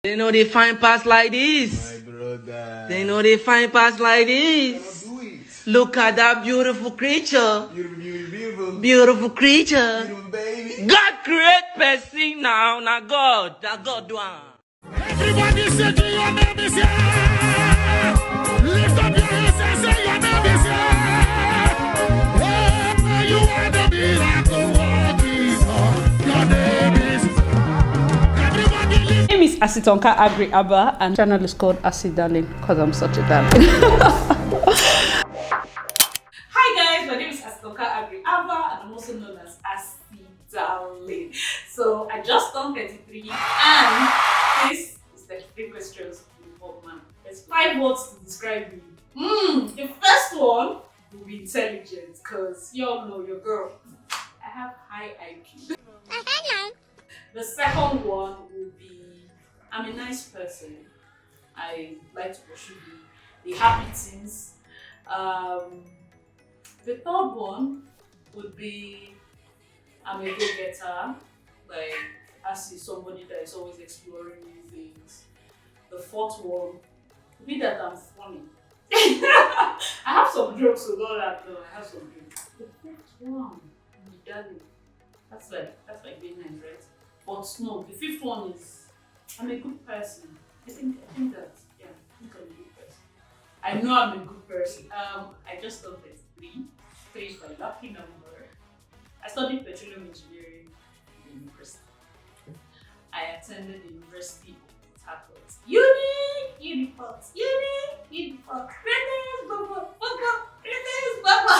They know they find pass like this. My brother. They know they find pass like this. Cannot do it. Look at that beautiful creature. Beautiful. Beautiful creature. Beautiful baby. God create person now. Now God. Now God do it. Everybody say to your name is here. Lift up your hands and say your name is here. Oh, you are the miracle working God. Your name is. Everybody lift. My name is Asi Darling, and channel is called Asi Darling because I'm such a darling. Hi guys, my name is Asi Darling, and I'm also known as Asi Darling. So I just turned 33, and this is 33 questions for man. There's 5 words to describe me. The first one will be intelligent, because you all know your girl. I have high IQ. The second one will be I'm a nice person. I like to pursue the happy things. The third one would be I'm a go-getter. Like I see somebody that is always exploring new things. The fourth one would be that I'm funny. I have some jokes with all that though. I have some jokes. The fifth one, darling. That's like being nice, right? But no, the fifth one is I'm a good person. I think that, yeah, I think I'm a good person. I know I'm a good person. I just turned 33. 3 is my lucky number. I studied petroleum engineering in the university. I attended the University of Port Harcourt. Uniport. Greatest Baba.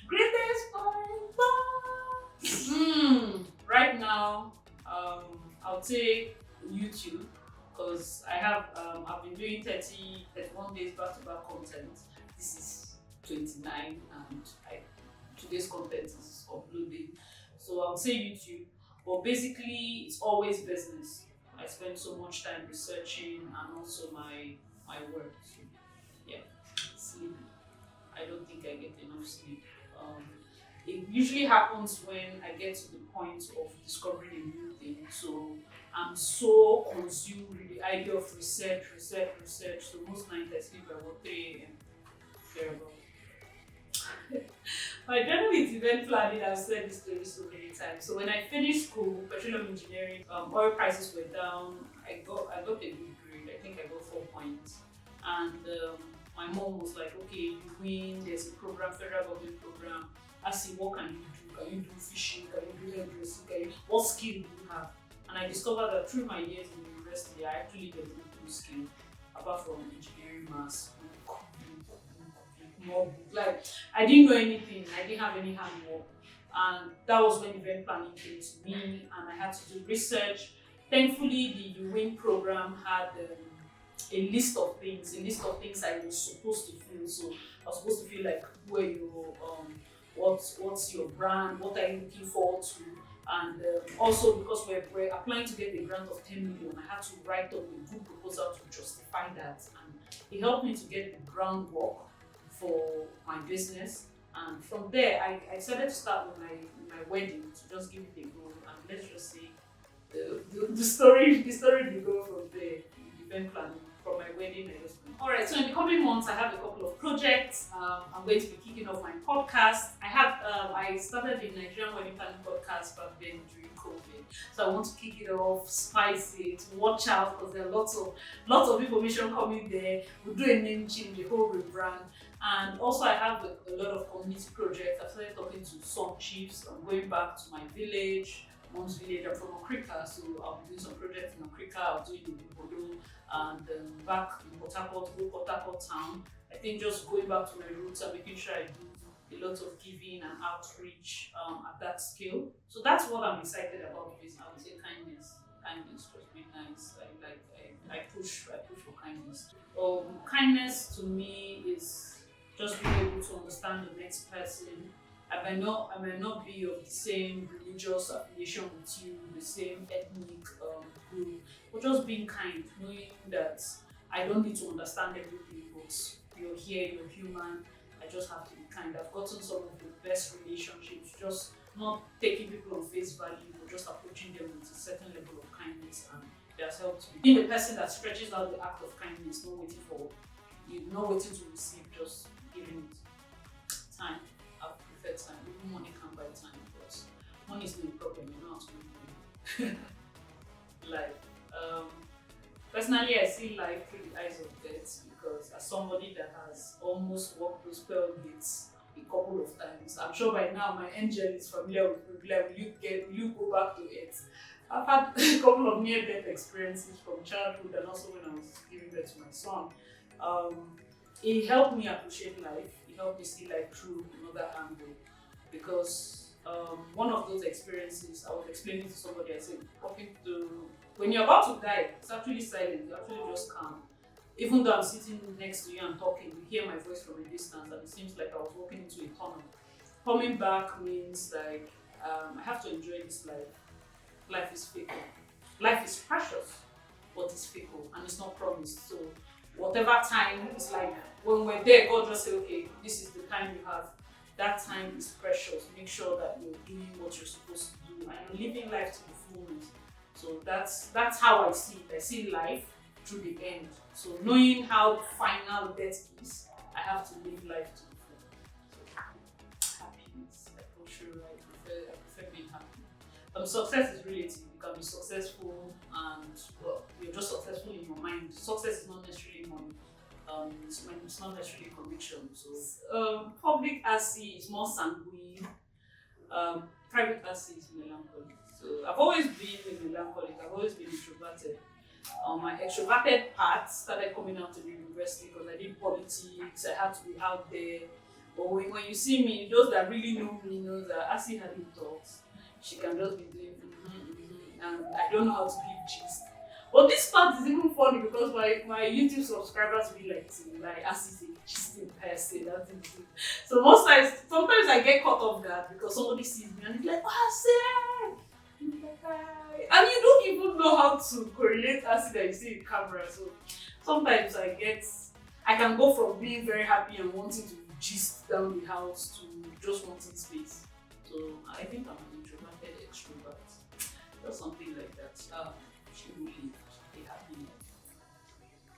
Greatest Baba. Right now, I'll take YouTube because I've been doing 31 days back-to-back content. This is 29 and today's content is uploading. So I'll say YouTube, but basically it's always business. I spend so much time researching and also my work. So yeah, sleep. I don't think I get enough sleep. It usually happens when I get to the point of discovering a new thing. So I'm so consumed with the idea of research. So most nights I sleep by 3 a.m. Terrible. My journey with event planning, I've said this story so many times. So when I finished school, petroleum engineering, oil prices were down. I got a good grade. I think I got 4 points. And my mom was like, okay, you win, there's a program, federal government program. I see, what can you do? Can you do fishing? Can you do hairdressing? What skill do you have? And I discovered that through my years in the university, I actually developed no skill apart from engineering, maths, more book. Like I didn't know anything. I didn't have any handwork, and that was when event planning came to me, and I had to do research. Thankfully, the WIN program had a list of things I was supposed to fill. So I was supposed to feel like who are you, what's your brand, what are you looking forward to, and also because we're applying to get a grant of 10 million, I had to write up a good proposal to justify that, and it helped me to get the groundwork for my business. And from there, I decided to start with my wedding, to just give it a go, and let's just say the story will go from there. The event planning from my wedding, I just went. Alright, so in the coming months, I have a couple of projects. I'm going to be kicking off my podcast. I started the Nigerian wedding planning podcast back then during COVID. So I want to kick it off, spice it, watch out, because there are lots of information coming there. We'll do a name change, a whole rebrand. And also I have a lot of community projects. I've started talking to some chiefs. I'm going back to my village, Mom's village. I'm from Okrika, so I'll be doing some projects in Okrika. I'll do it in Ibodo, and back in Port Harcourt town. I think just going back to my roots and making sure I do a lot of giving and outreach at that scale. So that's what I'm excited about. I would say kindness, just be nice. I push for kindness. Kindness to me is just being able to understand the next person. I may not be of the same religious affiliation with you, the same ethnic group, but just being kind, knowing that I don't need to understand everything, but you're here, you're human. I just have to be kind. I've gotten some of the best relationships, just not taking people on face value, but just approaching them with a certain level of kindness and It has helped me. Being the person that stretches out the act of kindness, not waiting for you, not waiting to receive, just giving it time. I prefer time. Even money can buy time because money is not a problem. You know how to make money. Like, personally, I see life through the eyes of death because as somebody that has almost walked those pearl gates a couple of times, I'm sure by now my angel is familiar with me. Like, will you go back to it? I've had a couple of near-death experiences from childhood and also when I was giving birth to my son. It helped me appreciate life. It helped me see life through another angle because one of those experiences, I was explaining to somebody, I said, when you're about to die, it's actually silent, you're actually just calm. Even though I'm sitting next to you and talking, you hear my voice from a distance and it seems like I was walking into a tunnel. Coming back means like, I have to enjoy this life. Life is fickle. Life is precious, but it's fickle and it's not promised. So whatever time, it's like when we're there, God just say, okay, this is the time you have. That time is precious. Make sure that you're doing what you're supposed to do and you're living life to the fullness. So that's how I see it. I see life through the end. So knowing how final death is, I have to live life to the full. So happiness, I prefer being happy. Success is relative. You can be successful and well, you're just successful in your mind. Success is not necessarily money. It's not necessarily conviction. So public Asi is more sanguine. Private Asi is melancholic. So I've always been melancholic. I've always been introverted. My extroverted part started coming out in the university because I did politics. I had to be out there. But when you see me, those that really know me know that Asi hardly talks. She can just be doing and I don't know how to give gist. But this part is even funny because my YouTube subscribers be like Asi is a gisting person. That's it. So sometimes I get caught off guard because somebody sees me and it's like, Asi! And you don't even know how to correlate Asi that you see in camera. So sometimes I can go from being very happy and wanting to gist down the house to just wanting space. So I think I'm an introverted extrovert. Just something like that. She will live a happy life.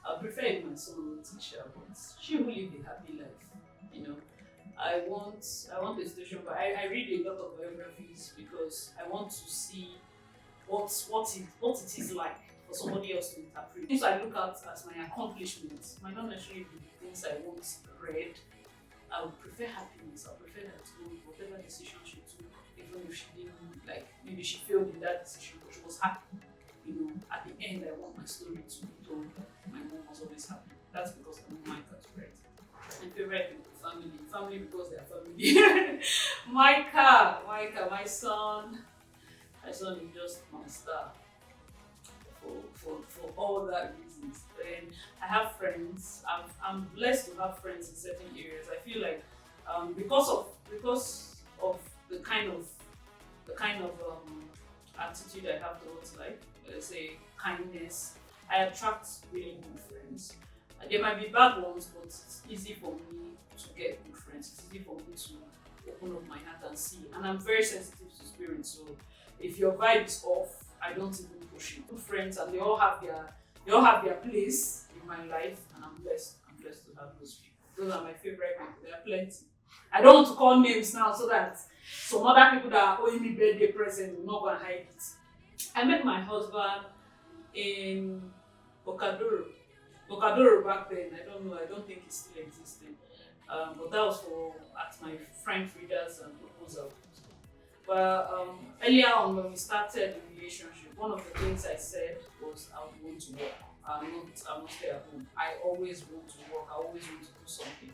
I prefer if my son will teach her, but she will live a happy life. You know, I want a situation, but I read a lot of biographies because I want to see what it is like for somebody else to interpret. Things I look at as my accomplishments might not necessarily be the things I once read. I would prefer happiness. I prefer that whatever decision she took, even if she didn't maybe she failed in that decision, but she was happy. You know, at the end, I want my story to be told. My mom was always happy. That's because I know my cat, right? My favorite people, family because they're family. Micah, my son is just my star. For all that reasons. Then I have friends. I'm blessed to have friends in certain areas. I feel like because of the kind of attitude I have towards life, let's say kindness, I attract really good friends. There might be bad ones, but it's easy for me to get good friends. It's easy for me to open up my heart and see. And I'm very sensitive to spirit, so if your vibe is off, I don't even push it. Good friends, and they all have their place in my life, and I'm blessed to have those people. Those are my favorite people. There are plenty. I don't want to call names now so that some other people that are owing me birthday present will not go and hide it. I met my husband in Bocadoro back then. I don't know. I don't think it's still existing. But that was at my friend Frida's proposal. But earlier on when we started the relationship, one of the things I said was I would want to work. I'm not stay at home. I always want to work. I always want to do something.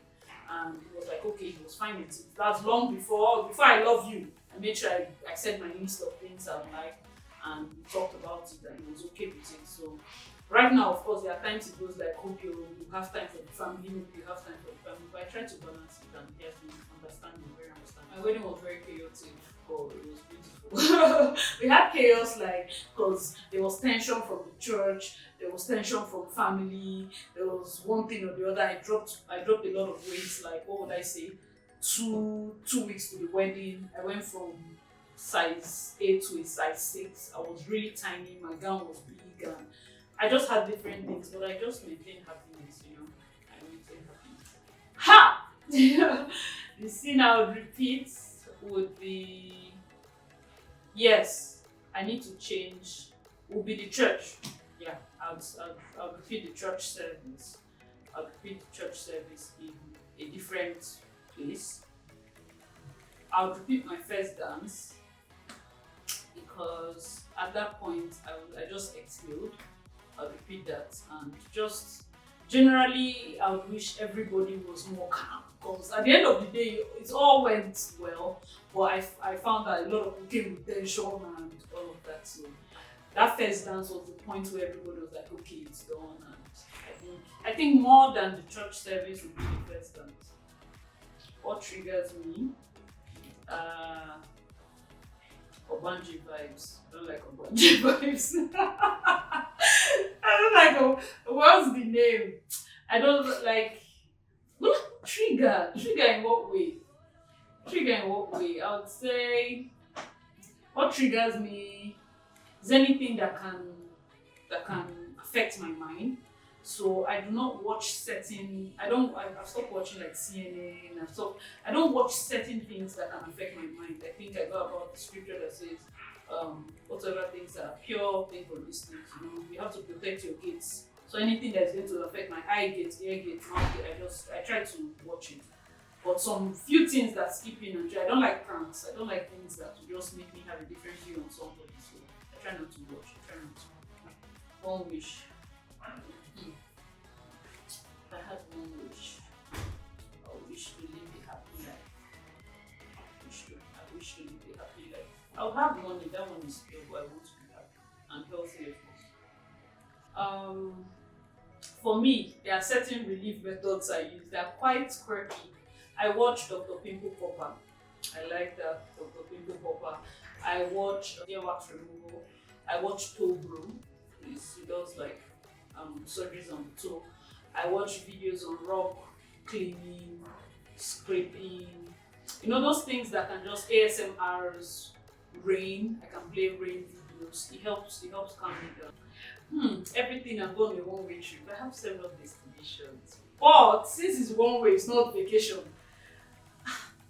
And he was like, okay, he was fine with it. That's long before I love you. I made sure I said my list of things I would like, and we talked about it, and he was okay with it. So right now, of course, there are times it goes like, okay, you have time for the family, maybe you have time for the family, but I try to balance it, and he has been understanding, very understanding. My wedding was very chaotic, but it was beautiful. We had chaos, because there was tension from the church, there was tension from family, there was one thing or the other. I dropped a lot of weight, what would I say, 2 weeks to the wedding. I went from size 8 to a size 6. I was really tiny, my gown was big. big, and I just had different things, but I just maintained happiness, you know. I maintained happiness. Ha! The scene I would repeat would be, yes, I need to change, would be the church. Yeah, I'll repeat the church service. I'll repeat the church service in a different place. I'll repeat my first dance because at that point I just exhaled. I'll repeat that, and just generally I would wish everybody was more calm, because at the end of the day it all went well, but I found that a lot of people came with tension and all of that. So that first dance was the point where everybody was like, okay, it's done. And I think more than the church service would be the first dance. What triggers me? Obanji vibes. I don't like Obanji vibes. I don't like what's the name? I don't like trigger. Trigger in what way? Trigger in what way? I would say what triggers me is anything that can affect my mind. So I do not watch certain. I've stopped watching like CNN. I don't watch certain things that can affect my mind. I think I go about the scripture that says, whatever things are pure, think on these things. You know, you have to protect your gates. So anything that's going to affect my eye gate, ear gate, mouth gate, I try to watch it. But some few things that skip in and I don't like pranks. I don't like things that will just make me have a different view on somebody. So I try not to watch. I try not to. One wish. If I had one wish, I wish to live a happy life. I wish to live a happy life. I'll have money, that one is good, but I want to be happy and healthy, of course. For me, there are certain relief methods I use. They are quite quirky. I watch Dr. Pimple Popper. I like that, Dr. Pimple Popper. I watch earwax removal. I watch toe broom. He does like surgeries on the toe. I watch videos on rock cleaning, scraping. You know, those things that can just ASMRs, rain. I can play rain videos. It helps calm me down. Everything I'm going on a one-way trip. I have several destinations. But since it's one way, it's not vacation.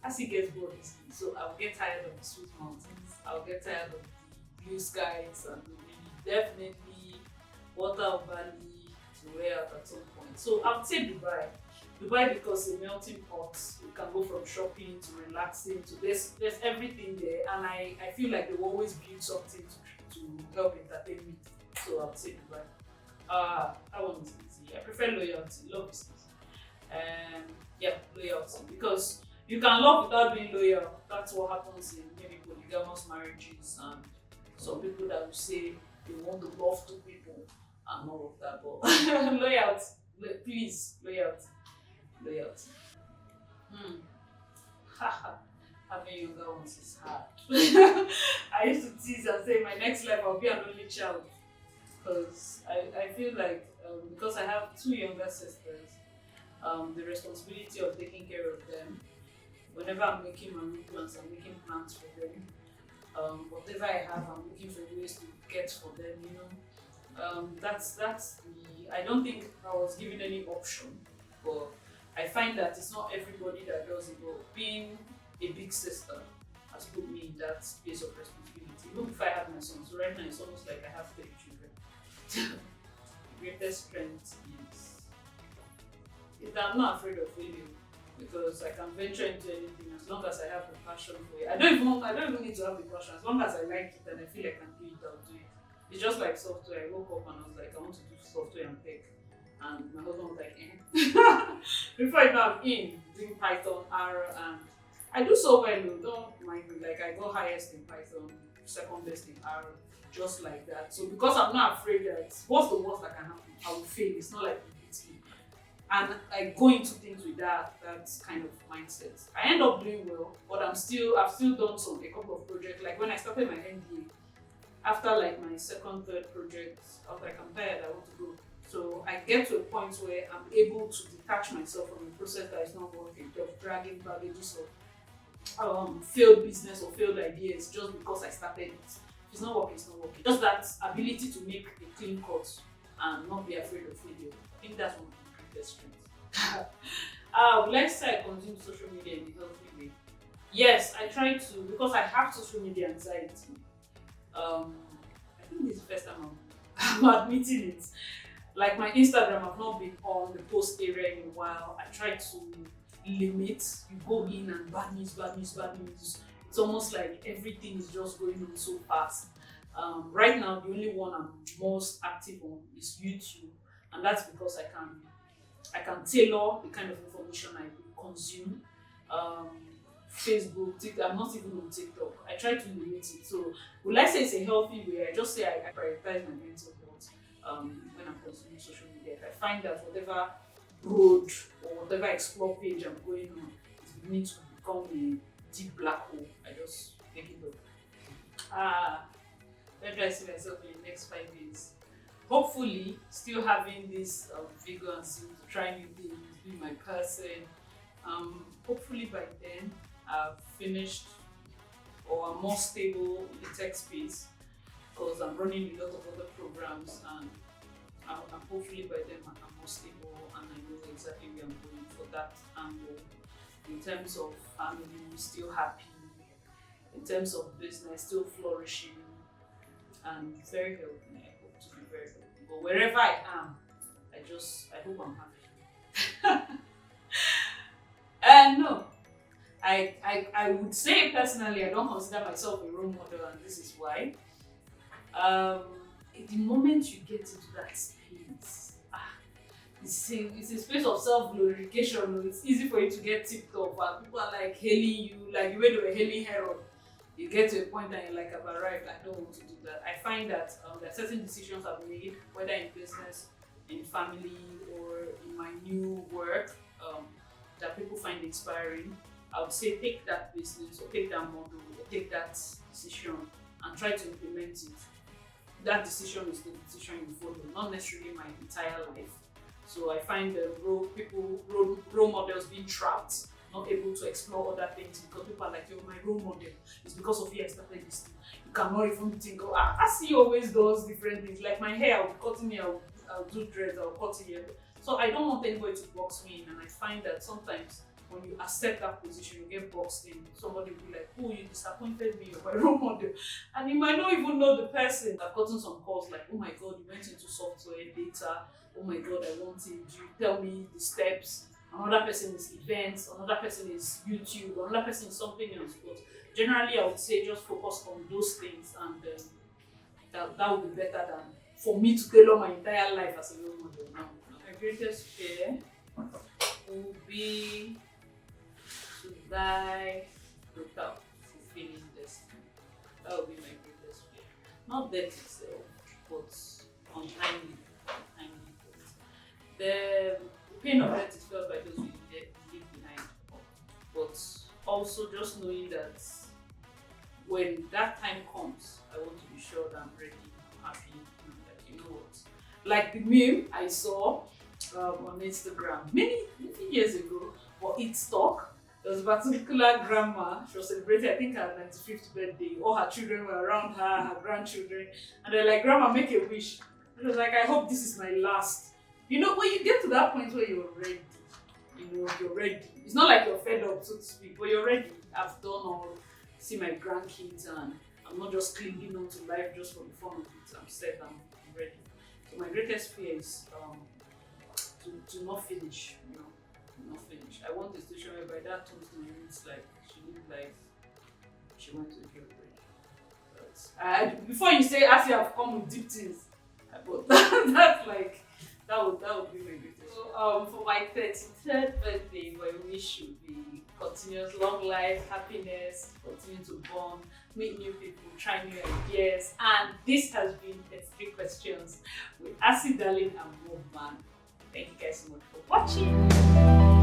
As it gets bored easily, so I'll get tired of the sweet mountains. I'll get tired of the blue skies and the rain. Definitely water of Bali to wear out at some point. So I would say Dubai. Dubai because it's a melting pot. You can go from shopping to relaxing to there's everything there, and I feel like they will always build something to help entertain me. So I would say Dubai. That one is easy. I prefer loyalty. Love is easy. Loyalty, because you can love without being loyal. That's what happens in maybe polygamous marriages, and some people that will say they want to love two people and all of that. But loyalty, please, loyalty. Having younger ones is hard. I used to tease and say my next life I'll be an only child, because I feel like because I have two younger sisters, the responsibility of taking care of them. Whenever I'm making my own plans, I'm making plans for them. Whatever I have, I'm looking for ways to get for them. You know, that's I don't think I was given any option, but I find that it's not everybody that does it. But being a big sister has put me in that space of responsibility. Even if I have my son, so right now it's almost like I have 3 children. The greatest strength is that I'm not afraid of failure, because I can venture into anything as long as I have the passion for it. I don't even need to have the passion. As long as I like it and I feel like I can do it, I'll do it. It's just like software. I woke up and I was like, I want to do software and tech. And my husband was like, Before I know I'm in doing Python, R, and I do so well, don't mind me. Like I go highest in Python, second best in R, just like that. So because I'm not afraid that what's the worst that can happen? I will fail. It's not like it beats me. And I go into things with that kind of mindset. I end up doing well, but I've still done a couple of projects. Like when I started my MBA, after like my second, third project, I was like, I'm tired, I want to go. So I get to a point where I'm able to detach myself from a process that is not working, of dragging baggages of failed business or failed ideas just because I started it. If it's not working, it's not working. Just that ability to make a clean cut and not be afraid of failure. I think that's one of my greatest strengths. Let's say I consume social media in a healthy way. Yes, I try to, because I have social media anxiety. I think this is the first time I'm admitting it. Like my Instagram, I've not been on the post area in a while. I try to limit. You go in and bad news, bad news, bad news. It's almost like everything is just going on so fast. Right now, the only one I'm most active on is YouTube, and that's because I can tailor the kind of information I consume. Facebook, TikTok, I'm not even on TikTok. I try to limit it. So, will I say it's a healthy way? I just say I prioritize my mental health when I'm consuming social media. If I find that whatever road or whatever explore page I'm going on is beginning to become a deep black hole, I just take it up. Where do I see myself in the next 5 years? Hopefully, still having this vigor and zeal to try new things, be my person. Hopefully by then, I've finished or I'm more stable in the tech space because I'm running a lot of other programs, and I'm hopefully by then I'm more stable and I know exactly where I'm going for that angle. In terms of family, still happy. In terms of business, still flourishing and very healthy. I hope to be very healthy. But wherever I am, I hope I'm happy. And no. I would say personally, I don't consider myself a role model, and this is why. The moment you get into that space, it's a space of self-glorification. It's easy for you to get tipped off, and people are like hailing you, like the way they were hailing Herod. You get to a point and you're like, I've arrived, I don't want to do that. I find that there are certain decisions I've made, whether in business, in family, or in my new work, that people find inspiring. I would say take that business or take that model or take that decision and try to implement it. That decision is the decision you follow, not necessarily my entire life. So I find role models being trapped, not able to explore other things because people are like, you're my role model. It's because of you I started this thing. You cannot even think, Asi always does different things. Like my hair, I'll be cutting it, I'll do dreads, I'll cut it here. So I don't want anybody to box me in, and I find that sometimes when you accept that position, you get boxed in. Somebody will be like, oh, you disappointed me, you're my role model. And you might not even know the person. I've gotten some calls like, oh my God, you went into software, data. Oh my God, I want it. You tell me the steps. Another person is events, another person is YouTube, another person is something else. But generally, I would say just focus on those things, and that would be better than for me to tailor my entire life as a role model now. My greatest fear will be to die without fulfilling destiny. That would be my greatest fear. Not death itself, but untimely death. The pain of death is felt by those we leave behind. But also just knowing that when that time comes, I want to be sure that I'm ready, I'm happy, like, you know what. Like the meme I saw on Instagram many years ago, for It's Talk. There was a particular grandma, she was celebrating, I think, her 95th birthday. All her children were around her grandchildren. And they're like, Grandma, make a wish. She was like, I hope this is my last. You know, when you get to that point where you're ready, you're ready. It's not like you're fed up, so to speak, but you're ready. I've done all, see my grandkids, and I'm not just clinging on to life just for the fun of it. I'm set, I'm ready. So my greatest fear is to not finish, not finish. I want a situation where by that time it's like she looked like she went to a good break. Before you say Asi, I've come with deep things, but that's like that would be my greatest. So for my 33rd birthday, my wish would be continuous long life, happiness, continue to bond, meet new people, try new ideas, and this has been 33 questions with Asi Darling and Movement. Thank you guys so much for watching.